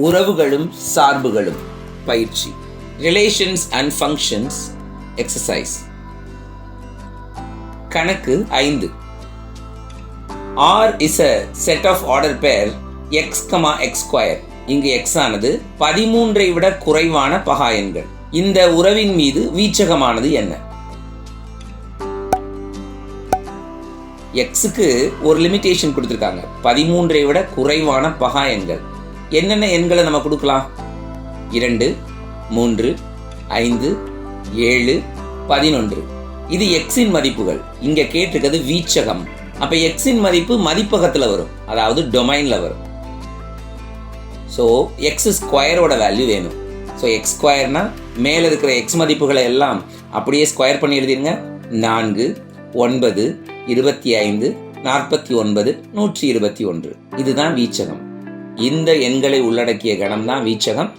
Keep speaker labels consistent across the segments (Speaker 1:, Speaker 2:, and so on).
Speaker 1: உறவுகளும் சார்புகளும் பயிற்சி. Relations and functions exercise. கணக்கு 5. R is a set of order pair x, x square. இங்கு x ஆனது 13ஐ விட குறைவான பகா எண்கள். இந்த உறவின் மீது வீச்சகமானது என்ன? xக்கு ஒரு லிமிடேஷன் கொடுத்திருக்காங்க. 13ஐ விட குறைவான பகா எண்கள். என்னென்ன எண்களை நம்ம கொடுக்கலாம்? 2, 3, 5, 7, 11. இது எக்ஸின் மதிப்புகள். இங்க கேட்டிருக்கிறது வீச்சகம். அப்ப எக்ஸின் மதிப்பு மதிப்பகத்துல வரும், அதாவது டொமைன்ல வரும். ஸோ எக்ஸ் ஸ்கொயரோட வேல்யூ வேணும். ஸோ எக்ஸ் ஸ்கொயர்னா மேல இருக்கிற எக்ஸ் மதிப்புகளை எல்லாம் அப்படியே ஸ்கொயர் பண்ணி எழுதிருங்க. 4, 9, 25, 49, 121. இதுதான் வீச்சகம். இந்த எண்களை உள்ளடக்கிய கணம் தான் வீச்சகம்.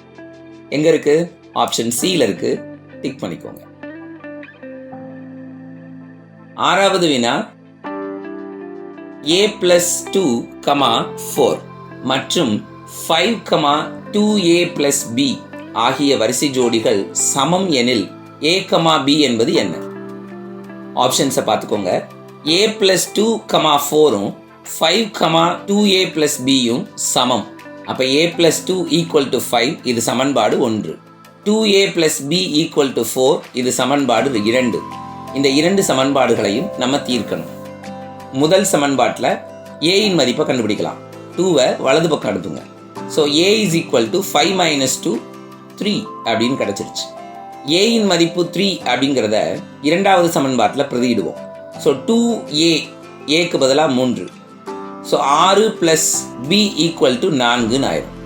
Speaker 1: எங்க இருக்கு? ஆப்ஷன் சில இருக்கு. டிக் பண்ணிக்கோங்க. 6வது வினா, a+2, 4 மற்றும் 5, 2a+b ஆகிய வரிசை ஜோடிகள் சமம் எனில் a, b என்பது என்ன? ஆப்ஷன்ஸை பார்த்துக்கோங்க. a+2, 4ம் 5, 2a+bயும் சமம். அப்ப a+2 = 5, இது சமன்பாடு 1. 2a+b = 4, இது சமன்பாடு 2. இந்த 2 சமன்பாடுகளையும் நம்ம தீர்க்கணும். முதல் சமன்பாட்டில் a இன் மதிப்பை கண்டுபிடிக்கலாம். 2வை வலது பக்கம் அனுப்புங்க. ஸோ a = 5 - 2, 3 அப்படின்னு கிடைச்சிருச்சு. a இன் மதிப்பு 3 அப்படிங்கிறத இரண்டாவது சமன்பாட்டில் பிரதியிடுவோம். ஸோ 2a, ஏக்கு பதிலாக 3. ஸோ 6 + b = 4 ஆயிரும்.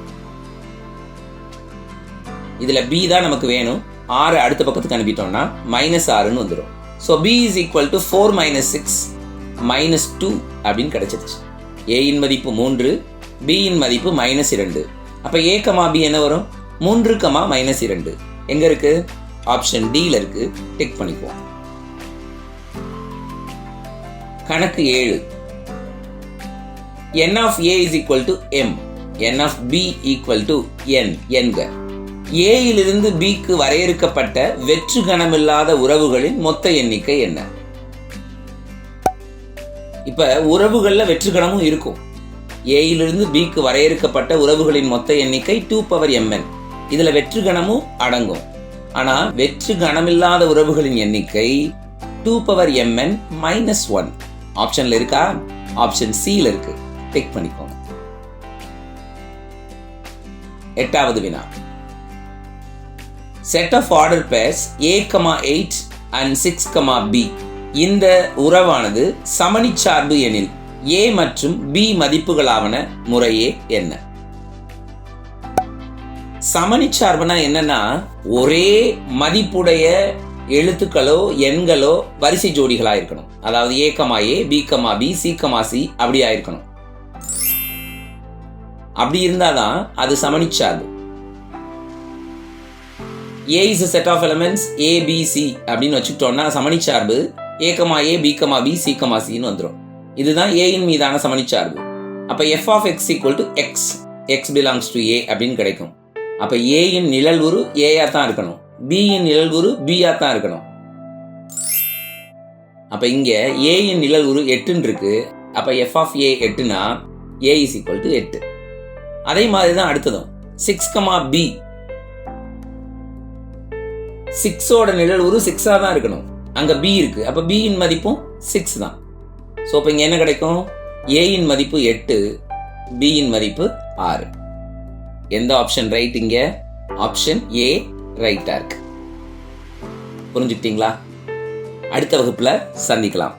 Speaker 1: இதுல b தான் நமக்கு வேணும். 6 அடுத்த பக்கத்துக்கு அனுப்பிட்டோம்னா -6ன்னு வந்துடும். ஸோ b = 4 - 6 - 2 அப்படின்னு கிடைச்சிருச்சு. a இன் மதிப்பு 3, b இன் மதிப்பு -2. அப்ப a, b என்ன வரும்? 3, -2. எங்க இருக்கு? ஆப்ஷன் D இருக்கு. டிக் பண்ணிக்குவோம். கணக்கு 7. n of a = m, n of b = n என்க. a இலிருந்து b க்கு வரையறுக்கப்பட்ட வெற்று கணமில்லாத உறவுகளின் மொத்த எண்ணிக்கை என்ன? இப்ப உறவுகள்ல வெற்று கணமும் இருக்கும். a இலிருந்து b க்கு வரையறுக்கப்பட்ட உறவுகளின் மொத்த எண்ணிக்கை 2mn. இதுல வெற்று கணமும் அடங்கும். ஆனா வெற்று கணமில்லாத உறவுகளின் எண்ணிக்கை 2mn - 1. ஆப்ஷன்ல இருக்கா? ஆப்ஷன் C இருக்கு. டிக் பண்ணிக்கோங்க. 8வது வினா, set of order pairs a, 8 and 6, b. இந்த உறவானது சமணிச்சார்பு எனில் a மற்றும் b மதிப்புகளாவன முறையே என்ன? சமணிச்சார்புனா என்னன்னா, ஒரே மதிப்புடைய எழுத்துக்களோ எண்களோ வரிசை ஜோடிகளா இருக்கணும். அதாவது a, b, b, c, c அப்படியா இருக்கணும். அப்படி இருந்தாதான் அது சமணிச்சார்பு. a is a set of elements a, b, c அப்படின்னு வச்சுட்டோம்னா சமணிச்சார்பு a, b, b, c, cன்னு வந்துடும். இதுதான் a இன் மீதான சமணிச்சார்பு. அப்ப f of x = x, x belongs to a அப்படின்னு கிடைக்கும். அப்ப a இன் நிழல் உரு a ஆ தான் இருக்கணும், b இன் நிழல் உரு b ஆ தான் இருக்கணும். அப்ப இங்க a இன் நிழல் உரு 8 இருக்கு. அப்ப f of a 8னா a = 8. அதே மாதிரி தான் அடுத்ததும் 6, b. 6ஓட நிழல் உரு 6 தான் இருக்கணும். அங்க b இருக்கு. அப்ப b இன் மதிப்பும் 6 தான். சோ இப்ப இங்க என்ன கிடைக்கும்? a இன் மதிப்பு 8, b இன் மதிப்பு 6. எந்த ஆப்ஷன் ரைட்? இங்க ஆப்ஷன் A ரைட்டா இருக்கு. புரிஞ்சுக்கிட்டீங்களா? அடுத்த வகுப்புல சந்திக்கலாம்.